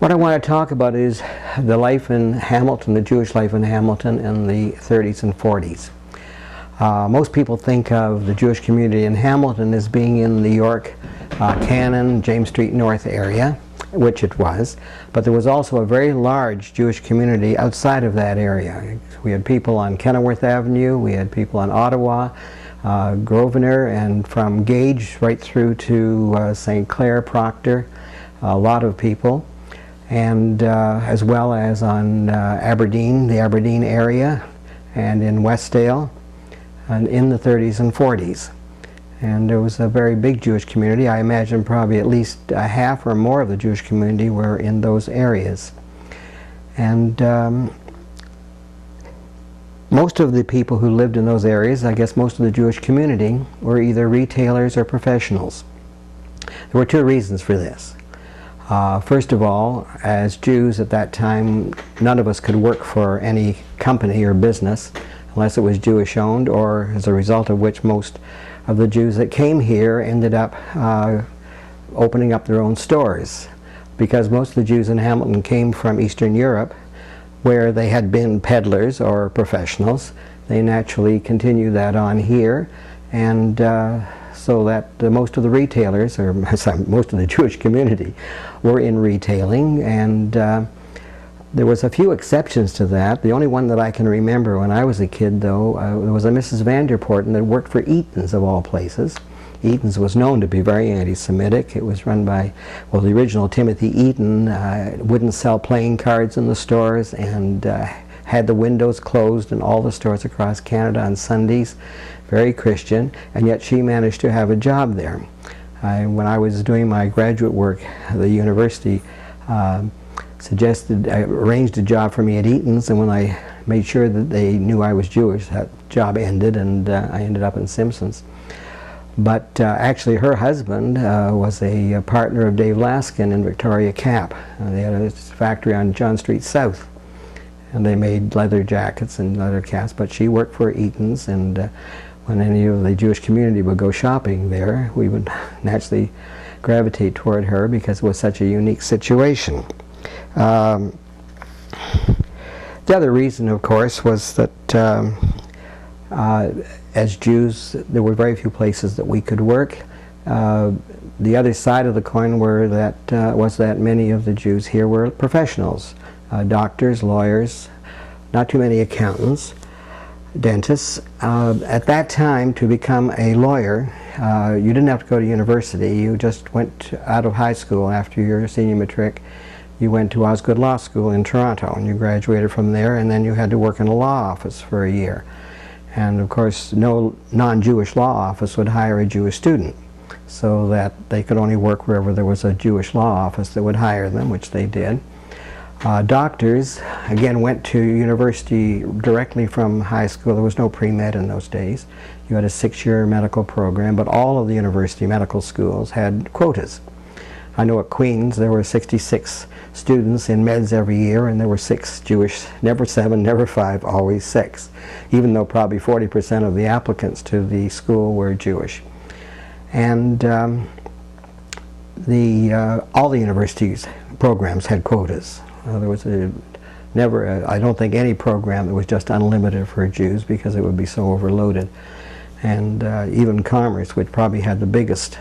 What I want to talk about is the life in Hamilton, the Jewish life in Hamilton in the 30s and 40s. Most people think of the Jewish community in Hamilton as being in the York, Cannon, James Street North area, which it was, but there was also a very large Jewish community outside of that area. We had people on Kenilworth Avenue, we had people on Ottawa, Grosvenor, and from Gage right through to St. Clair, Proctor, a lot of people. And as well as on Aberdeen, the Aberdeen area, and in Westdale, and in the 30s and 40s. And there was a very big Jewish community. I imagine probably at least a half or more of the Jewish community were in those areas. And most of the people who lived in those areas, I guess most of the Jewish community, were either retailers or professionals. There were two reasons for this. First of all, as Jews at that time, none of us could work for any company or business unless it was Jewish owned, or as a result of which most of the Jews that came here ended up opening up their own stores, because most of the Jews in Hamilton came from Eastern Europe where they had been peddlers or professionals. They naturally continued that on here, and so that most of the retailers, or most of the Jewish community, were in retailing, and there was a few exceptions to that. The only one that I can remember when I was a kid, though, was a Mrs. Vanderpoorten that worked for Eaton's, of all places. Eaton's was known to be very anti-Semitic. It was run by, well, the original Timothy Eaton wouldn't sell playing cards in the stores, and had the windows closed in all the stores across Canada on Sundays. Very Christian, and yet she managed to have a job there. When I was doing my graduate work, the university arranged a job for me at Eaton's, and when I made sure that they knew I was Jewish, that job ended, and I ended up in Simpson's. But actually her husband was a partner of Dave Laskin in Victoria Cap. They had a factory on John Street South, and they made leather jackets and leather caps, but she worked for Eaton's, and when any of the Jewish community would go shopping there, we would naturally gravitate toward her because it was such a unique situation. The other reason, of course, was that as Jews, there were very few places that we could work. The other side of the coin was that many of the Jews here were professionals, doctors, lawyers, not too many accountants, dentists. At that time, to become a lawyer, you didn't have to go to university. You just went out of high school after your senior matric. You went to Osgoode Law School in Toronto, and you graduated from there, and then you had to work in a law office for a year. And of course, no non-Jewish law office would hire a Jewish student, so that they could only work wherever there was a Jewish law office that would hire them, which they did. Doctors, again, went to university directly from high school. There was no pre-med in those days. You had a 6-year medical program, but all of the university medical schools had quotas. I know at Queen's there were 66 students in meds every year, and there were 6 Jewish, never 7, never 5, always 6, even though probably 40% of the applicants to the school were Jewish. And all the universities' programs had quotas. There was I don't think any program that was just unlimited for Jews, because it would be so overloaded. And even commerce, which probably had the biggest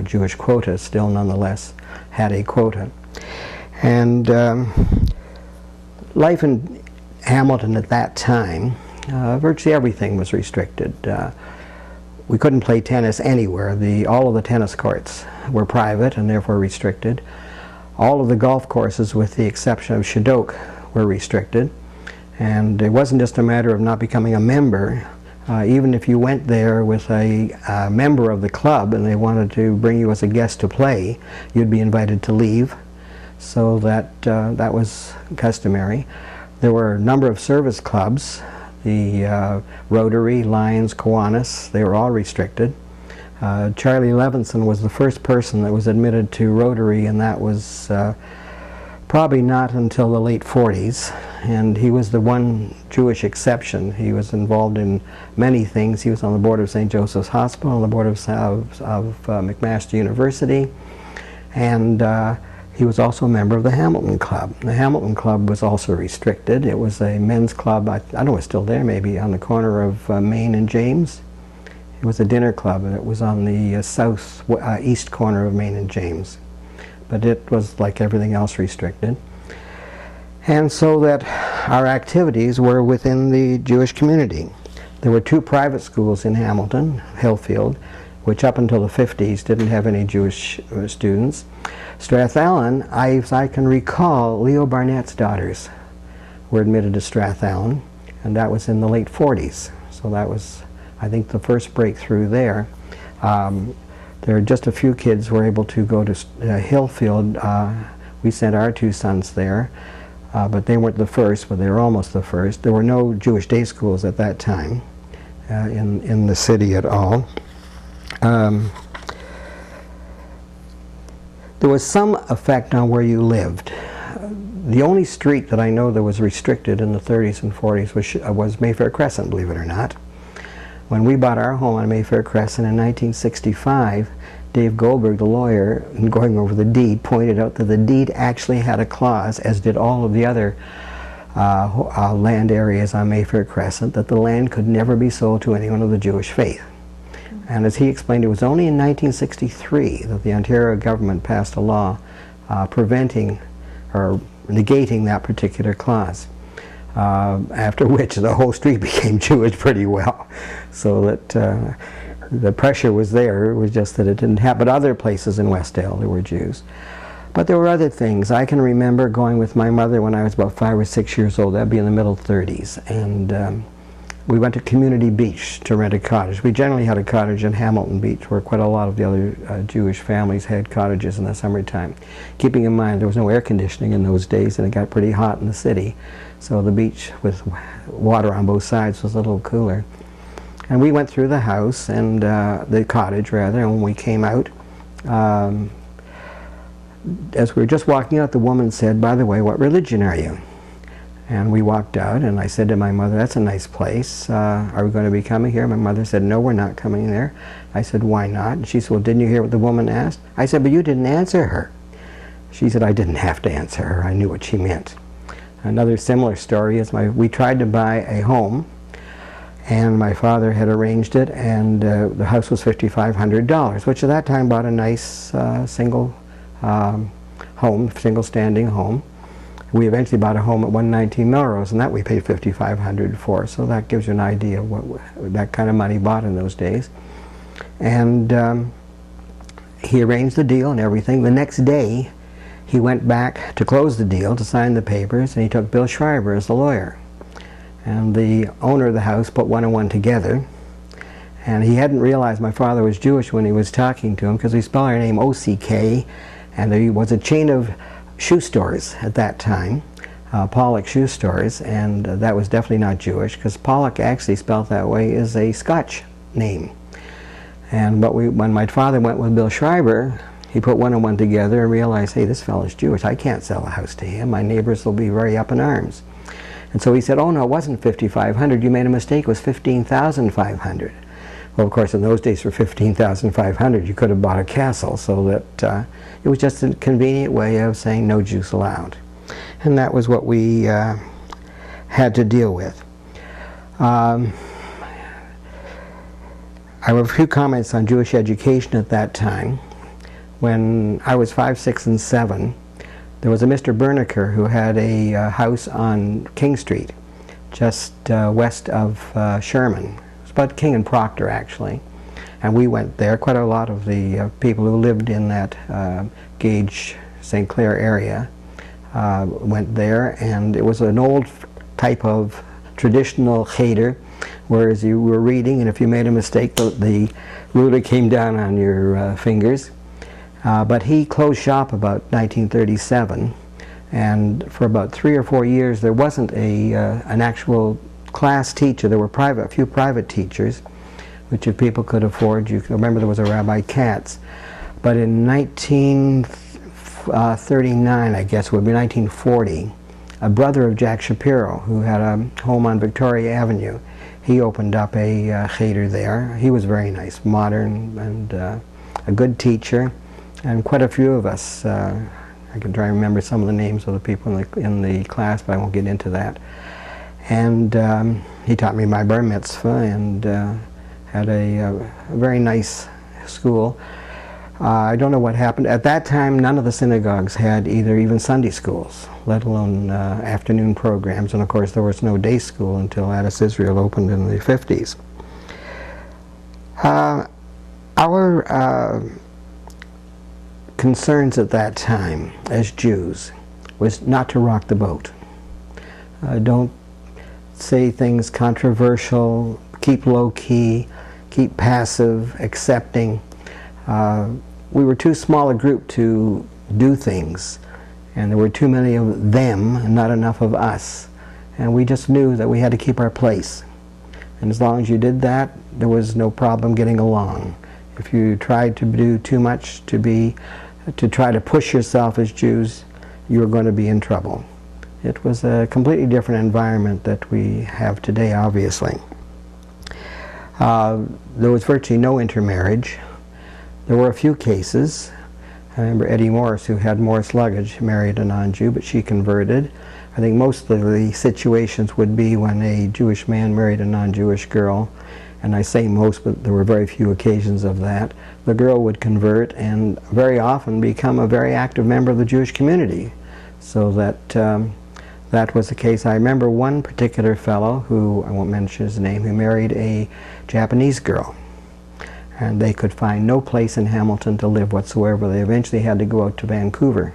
Jewish quota, still nonetheless had a quota. And life in Hamilton at that time, virtually everything was restricted. We couldn't play tennis anywhere. All of the tennis courts were private and therefore restricted. All of the golf courses, with the exception of Shadok, were restricted. And it wasn't just a matter of not becoming a member. Even if you went there with a member of the club and they wanted to bring you as a guest to play, you'd be invited to leave. So that was customary. There were a number of service clubs, the Rotary, Lions, Kiwanis, they were all restricted. Charlie Levinson was the first person that was admitted to Rotary, and that was probably not until the late 40s, and he was the one Jewish exception. He was involved in many things. He was on the board of St. Joseph's Hospital, on the board of McMaster University, and He was also a member of the Hamilton Club. The Hamilton Club was also restricted. It was a men's club, I don't know, it's still there maybe, on the corner of Main and James. It was a dinner club, and it was on the east corner of Main and James. But it was, like everything else, restricted. And so that our activities were within the Jewish community. There were 2 private schools in Hamilton, Hillfield, which up until the 50s didn't have any Jewish students. Strathallan, as I can recall, Leo Barnett's daughters were admitted to Strathallan, and that was in the late 40s. So that was, I think, the first breakthrough there. There are just a few kids were able to go to Hillfield. We sent our 2 sons there, but they weren't the first, but they were almost the first. There were no Jewish day schools at that time in the city at all. There was some effect on where you lived. The only street that I know that was restricted in the 30s and 40s was Mayfair Crescent, believe it or not. When we bought our home on Mayfair Crescent in 1965, Dave Goldberg, the lawyer, in going over the deed, pointed out that the deed actually had a clause, as did all of the other land areas on Mayfair Crescent, that the land could never be sold to anyone of the Jewish faith. And as he explained, it was only in 1963 that the Ontario government passed a law preventing or negating that particular clause, after which the whole street became Jewish pretty well. So that the pressure was there, it was just that it didn't happen. But other places in Westdale there were Jews. But there were other things. I can remember going with my mother when I was about 5 or 6 years old, that'd be in the middle 30s, and we went to Community Beach to rent a cottage. We generally had a cottage in Hamilton Beach, where quite a lot of the other Jewish families had cottages in the summertime. Keeping in mind there was no air conditioning in those days, and it got pretty hot in the city, so the beach with water on both sides was a little cooler. And we went through the house, and the cottage rather, and when we came out, as we were just walking out, the woman said, "By the way, what religion are you?" And we walked out, and I said to my mother, "That's a nice place. Are we going to be coming here?" My mother said, "No, we're not coming there." I said, "Why not?" And she said, "Well, didn't you hear what the woman asked?" I said, "But you didn't answer her." She said, "I didn't have to answer her. I knew what she meant." Another similar story is we tried to buy a home, and my father had arranged it, and the house was $5,500, which at that time bought a nice single standing home. We eventually bought a home at 119 Melrose, and that we paid $5,500 for, so that gives you an idea of what that kind of money bought in those days. And he arranged the deal and everything. The next day, he went back to close the deal, to sign the papers, and he took Bill Schreiber as the lawyer. And the owner of the house put 1 and 1 together, and he hadn't realized my father was Jewish when he was talking to him, because we spelled our name O-C-K, and there was a chain of shoe stores at that time, Pollock shoe stores, and that was definitely not Jewish, because Pollock, actually spelled that way, is a Scotch name. And when my father went with Bill Schreiber, he put 1 and 1 together and realized, hey, this fellow's Jewish. I can't sell a house to him. My neighbors will be very up in arms. And so he said, "Oh no, it wasn't $5,500. You made a mistake. It was $15,500. Well, of course, in those days, for $15,500, you could have bought a castle, so that it was just a convenient way of saying no Jews allowed. And that was what we had to deal with. I have a few comments on Jewish education at that time. When I was 5, 6, and 7, there was a Mr. Berniker who had a house on King Street, just west of Sherman. It was about King and Proctor, actually. And we went there. Quite a lot of the people who lived in that Gage, St. Clair area went there, and it was an old type of traditional cheder, whereas you were reading, and if you made a mistake, the ruler came down on your fingers. But he closed shop about 1937, and for about 3 or 4 years there wasn't an actual class teacher. There were a few private teachers, which if people could afford, you can remember there was a Rabbi Katz. But in 1939, I guess it would be 1940, a brother of Jack Shapiro, who had a home on Victoria Avenue, he opened up a cheder there. He was very nice, modern, and a good teacher. And quite a few of us I can try to remember some of the names of the people in the class, but I won't get into that. And he taught me my bar mitzvah, and had a very nice school. I don't know what happened. At that time, none of the synagogues had even Sunday schools, let alone afternoon programs. And of course, there was no day school until Addis Israel opened in the 50s. Our concerns at that time as Jews was not to rock the boat. Don't say things controversial, keep low key, keep passive, accepting. We were too small a group to do things, and there were too many of them and not enough of us. And we just knew that we had to keep our place. And as long as you did that, there was no problem getting along. If you tried to do too much, to try to push yourself as Jews, you were going to be in trouble. It was a completely different environment that we have today, obviously. There was virtually no intermarriage. There were a few cases. I remember Eddie Morris, who had Morris Luggage, married a non-Jew, but she converted. I think most of the situations would be when a Jewish man married a non-Jewish girl, and I say most, but there were very few occasions of that. The girl would convert and very often become a very active member of the Jewish community. So that was the case. I remember one particular fellow, who I won't mention his name, who married a Japanese girl. And they could find no place in Hamilton to live whatsoever. They eventually had to go out to Vancouver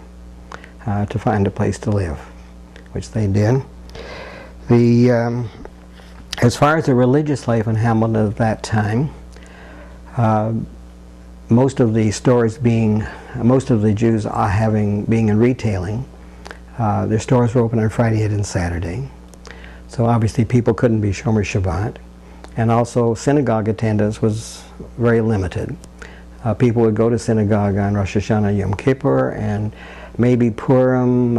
to find a place to live, which they did. As far as the religious life in Hamilton at that time, most of the Jews being in retailing, their stores were open on Friday and Saturday. So obviously people couldn't be Shomer Shabbat. And also synagogue attendance was very limited. People would go to synagogue on Rosh Hashanah, Yom Kippur, and maybe Purim,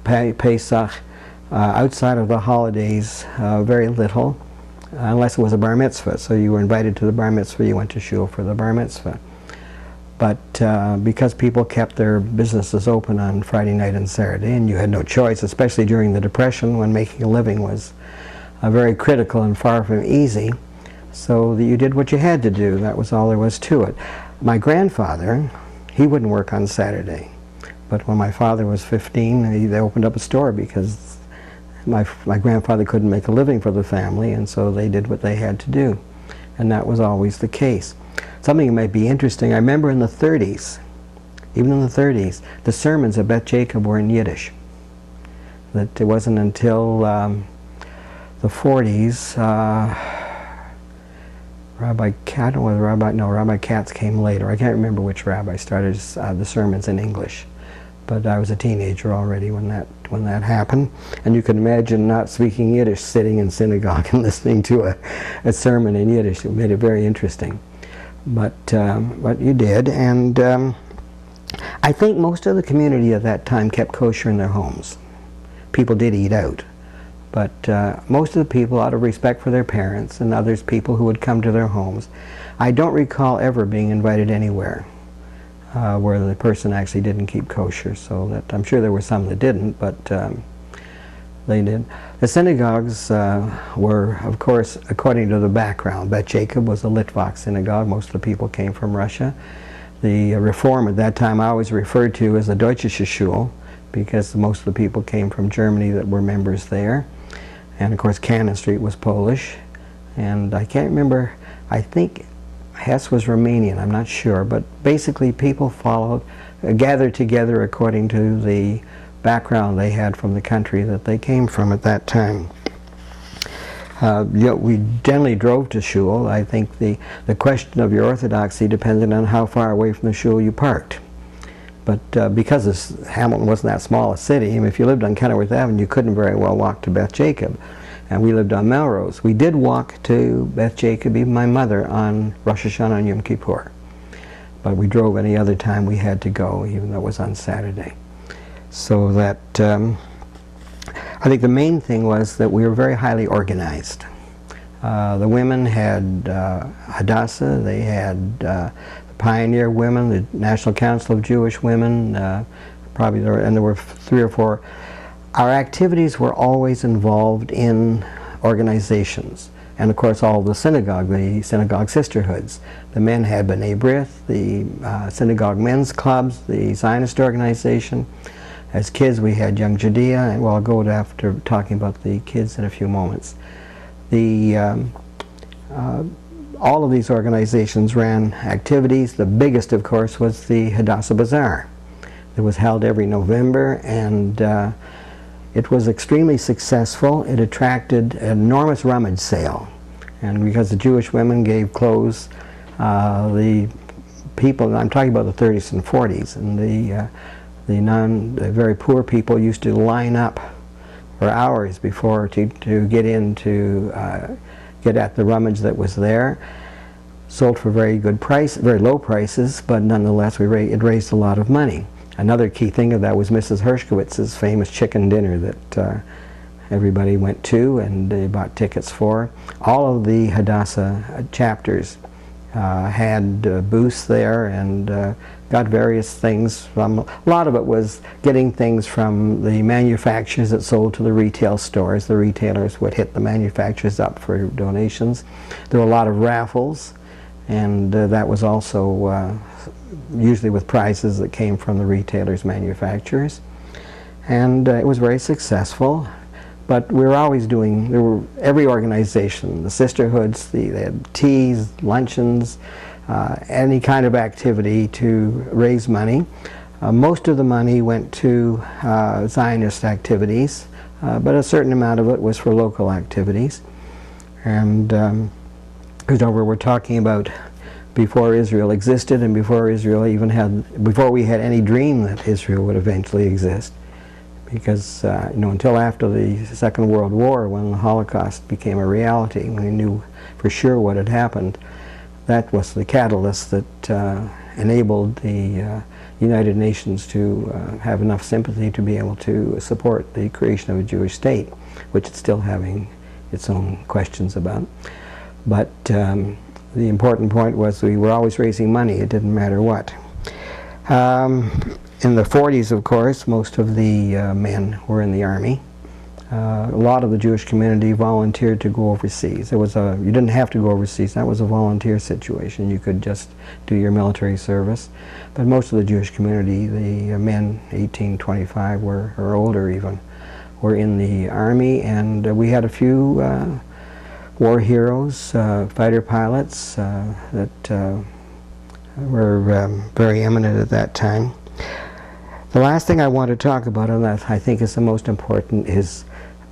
Pesach. Outside of the holidays, very little, unless it was a bar mitzvah. So you were invited to the bar mitzvah, you went to shul for the bar mitzvah. But because people kept their businesses open on Friday night and Saturday, and you had no choice, especially during the Depression when making a living was very critical and far from easy, so that you did what you had to do. That was all there was to it. My grandfather, he wouldn't work on Saturday. But when my father was 15, they opened up a store because my grandfather couldn't make a living for the family, and so they did what they had to do. And that was always the case. Something that might be interesting, I remember in the 30s, even in the 30s, the sermons at Beth Jacob were in Yiddish. That it wasn't until the 40s, Rabbi Katz came later. I can't remember which rabbi started the sermons in English. But I was a teenager already when that happened, and you can imagine not speaking Yiddish, sitting in synagogue and listening to a sermon in Yiddish. It made it very interesting, but you did, and I think most of the community at that time kept kosher in their homes. People did eat out, but most of the people, out of respect for their parents and others, people who would come to their homes, I don't recall ever being invited anywhere where the person actually didn't keep kosher. So that I'm sure there were some that didn't, but they did. The synagogues were, of course, according to the background. Beth Jacob was a Litvak synagogue. Most of the people came from Russia. The Reform at that time I always referred to as the Deutsche Shul, because most of the people came from Germany that were members there. And of course Cannon Street was Polish. And I can't remember, I think Hess was Romanian, I'm not sure, but basically people gathered together according to the background they had from the country that they came from at that time. We generally drove to shul. I think the question of your orthodoxy depended on how far away from the shul you parked. But because Hamilton wasn't that small a city, I mean, if you lived on Kenilworth Avenue, you couldn't very well walk to Beth Jacob. And we lived on Melrose. We did walk to Beth Jacob, even my mother, on Rosh Hashanah and Yom Kippur. But we drove any other time we had to go, even though it was on Saturday. So that, I think the main thing was that we were very highly organized. The women had Hadassah, they had the Pioneer Women, the National Council of Jewish Women, probably and there were 3 or 4. Our activities were always involved in organizations. And of course all the synagogue sisterhoods. The men had B'nai B'rith, the synagogue men's clubs, the Zionist organization. As kids we had Young Judea, and well, I'll go to after talking about the kids in a few moments. All of these organizations ran activities. The biggest, of course, was the Hadassah Bazaar. It was held every November, and it was extremely successful. It attracted an enormous rummage sale. And because the Jewish women gave clothes, the people, I'm talking about the 30s and 40s, and the very poor people used to line up for hours before to get in to get at the rummage that was there. Sold for very low prices, but nonetheless it raised a lot of money. Another key thing of that was Mrs. Hershkowitz's famous chicken dinner that everybody went to and they bought tickets for. All of the Hadassah chapters had booths there and got various things from, a lot of it was getting things from the manufacturers that sold to the retail stores. The retailers would hit the manufacturers up for donations. There were a lot of raffles, and that was also usually with prizes that came from the retailers' manufacturers. And it was very successful. But we were always doing, every organization, the sisterhoods, they had teas, luncheons, any kind of activity to raise money. Most of the money went to Zionist activities, but a certain amount of it was for local activities. And because we're talking about before Israel existed and before we had any dream that Israel would eventually exist. Because until after the Second World War, when the Holocaust became a reality, when we knew for sure what had happened, that was the catalyst that enabled the United Nations to have enough sympathy to be able to support the creation of a Jewish state, which it's still having its own questions about. But the important point was we were always raising money, it didn't matter what. In the 40s, of course, most of the men were in the army. A lot of the Jewish community volunteered to go overseas. You didn't have to go overseas. That was a volunteer situation. You could just do your military service. But most of the Jewish community, the men 18, 25 or older even, were in the army. And we had a few war heroes, fighter pilots that were very eminent at that time. The last thing I want to talk about, and that I think is the most important, is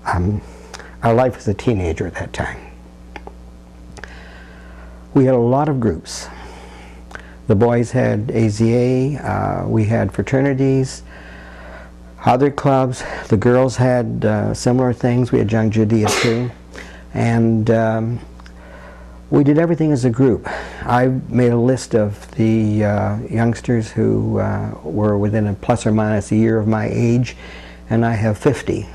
our life as a teenager at that time. We had a lot of groups. The boys had AZA, we had fraternities, other clubs. The girls had similar things. We had Young Judea too. And we did everything as a group. I made a list of the youngsters who were within a plus or minus a year of my age, and I have 50,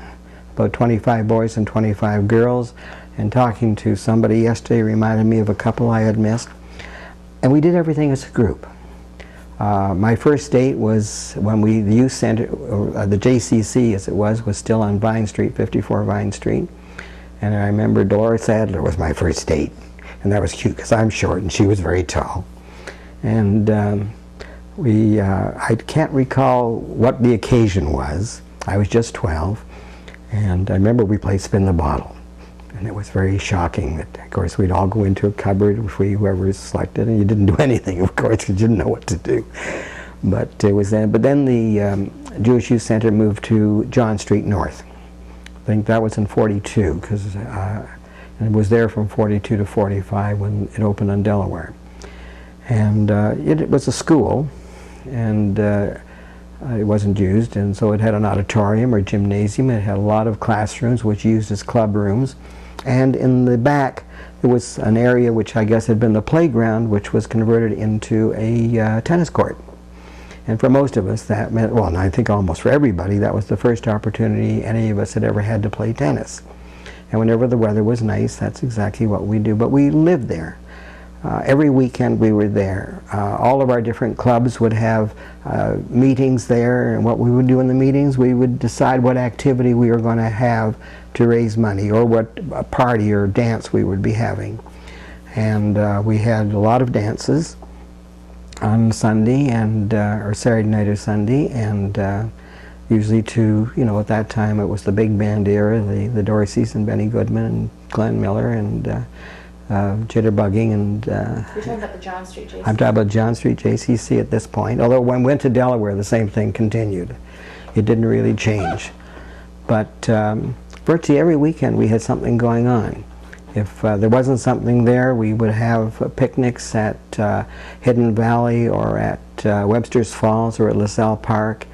about 25 boys and 25 girls. And talking to somebody yesterday reminded me of a couple I had missed. And we did everything as a group. My first date was when the youth center, or the JCC as it was still on Vine Street, 54 Vine Street. And I remember Doris Adler was my first date. And that was cute because I'm short and she was very tall. And I can't recall what the occasion was. I was just 12. And I remember we played Spin the Bottle. And it was very shocking that, of course, we'd all go into a cupboard if whoever was selected, and you didn't do anything, of course, because you didn't know what to do. But it was then. But then the Jewish Youth Center moved to John Street North. I think that was in 42, because and it was there from 42 to 45 when it opened on Delaware. And it was a school, and it wasn't used, and so it had an auditorium or gymnasium. It had a lot of classrooms which used as club rooms. And in the back there was an area which I guess had been the playground, which was converted into a tennis court. And for most of us that meant, well, and I think almost for everybody, that was the first opportunity any of us had ever had to play tennis. And whenever the weather was nice, that's exactly what we do. But we lived there. Every weekend we were there. All of our different clubs would have meetings there, and what we would do in the meetings, we would decide what activity we were going to have to raise money, or what party or dance we would be having. And we had a lot of dances on Sunday, and or Saturday night or Sunday, and usually at that time it was the big band era, the Dorseys and Benny Goodman and Glenn Miller and Jitterbugging, and You're talking about the John Street JCC. I'm talking about John Street JCC at this point. Although when we went to Delaware, the same thing continued. It didn't really change. But virtually every weekend we had something going on. If there wasn't something there, we would have picnics at Hidden Valley or at Webster's Falls or at LaSalle Park.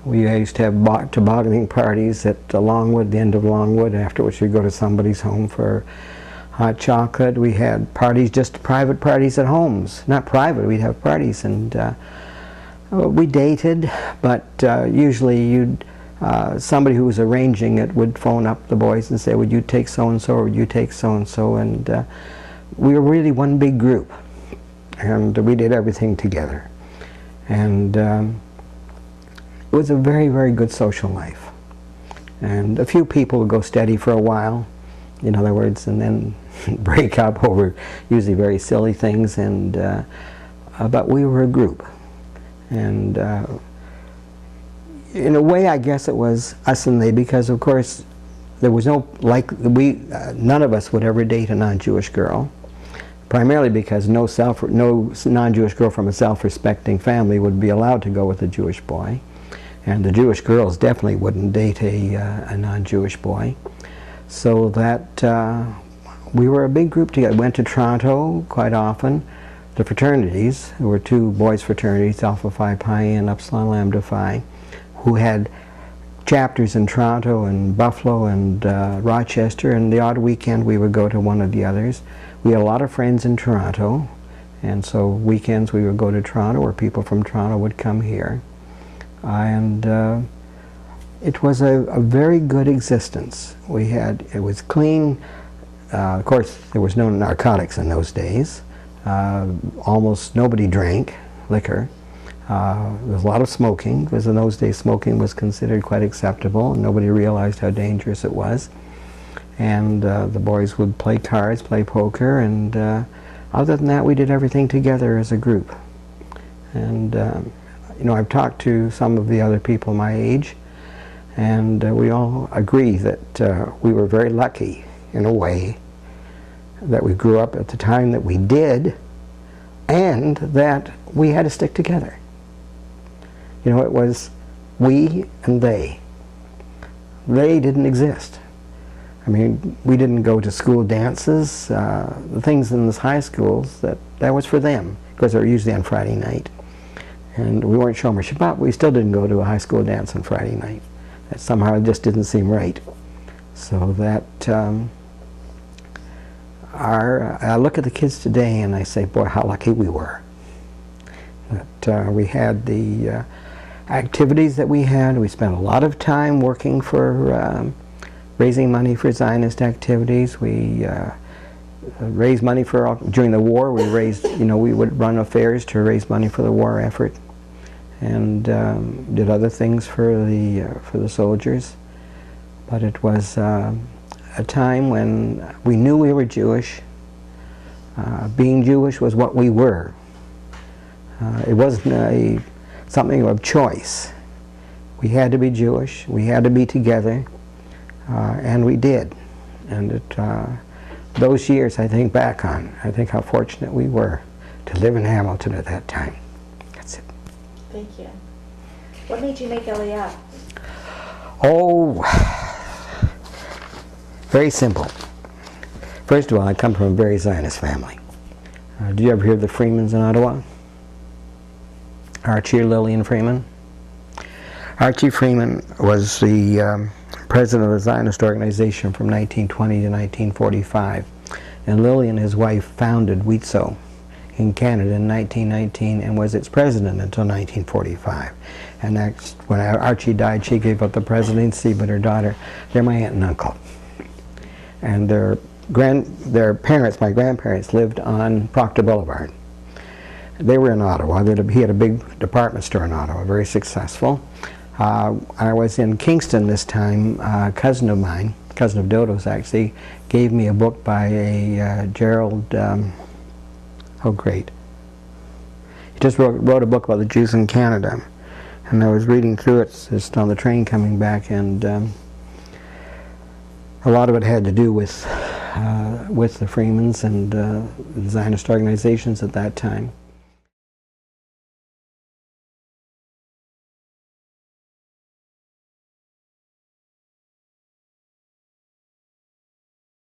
We used to have tobogganing parties at Longwood, the end of Longwood, after which we'd go to somebody's home for hot chocolate. We had parties, just private parties at homes. Not private, we'd have parties. And we dated, but usually somebody who was arranging it would phone up the boys and say, would you take so-and-so, or would you take so-and-so? And we were really one big group. And we did everything together. And it was a very, very good social life. And a few people would go steady for a while, in other words, and then break up over usually very silly things, and but we were a group. And in a way, I guess it was us and they, because of course there was none of us would ever date a non-Jewish girl, primarily because no non-Jewish girl from a self-respecting family would be allowed to go with a Jewish boy, and the Jewish girls definitely wouldn't date a non-Jewish boy. So that we were a big group together. Went to Toronto quite often. The fraternities, there were two boys' fraternities, Alpha Phi Pi and Upsilon Lambda Phi, who had chapters in Toronto and Buffalo and Rochester, and the odd weekend we would go to one of the others. We had a lot of friends in Toronto, and so weekends we would go to Toronto, or people from Toronto would come here. And it was a very good existence. It was clean. Of course, there was no narcotics in those days. Almost nobody drank liquor. There was a lot of smoking, because in those days smoking was considered quite acceptable, and nobody realized how dangerous it was. And the boys would play cards, play poker, and other than that we did everything together as a group. And I've talked to some of the other people my age, and we all agree that we were very lucky, in a way, that we grew up at the time that we did, and that we had to stick together. It was we and they. They didn't exist. I mean, we didn't go to school dances. The things in the high schools, that was for them, because they were usually on Friday night. And we weren't Shomer Shabbat, we still didn't go to a high school dance on Friday night. That somehow just didn't seem right. So that, I look at the kids today and I say, boy, how lucky we were. That we had the activities that we had. We spent a lot of time working for raising money for Zionist activities. We raised money during the war. We raised, we would run affairs to raise money for the war effort, and did other things for the soldiers. But it was a time when we knew we were Jewish. Being Jewish was what we were. It wasn't something of choice. We had to be Jewish. We had to be together, and we did. And those years I think back on, I think how fortunate we were to live in Hamilton at that time. That's it. Thank you. What made you make Aliyah? Oh, very simple. First of all, I come from a very Zionist family. Did you ever hear of the Freemans in Ottawa? Archie or Lillian Freeman? Archie Freeman was the president of the Zionist organization from 1920 to 1945. And Lillian, his wife, founded Wheatso in Canada in 1919 and was its president until 1945. And next, when Archie died, she gave up the presidency, but her daughter, they're my aunt and uncle. And they're their parents, my grandparents, lived on Proctor Boulevard. They were in Ottawa. He had a big department store in Ottawa, very successful. I was in Kingston this time. A cousin of mine, cousin of Dodo's actually, gave me a book by a Gerald, oh great. He just wrote a book about the Jews in Canada. And I was reading through it just on the train coming back, and a lot of it had to do with the Freemans and the Zionist organizations at that time.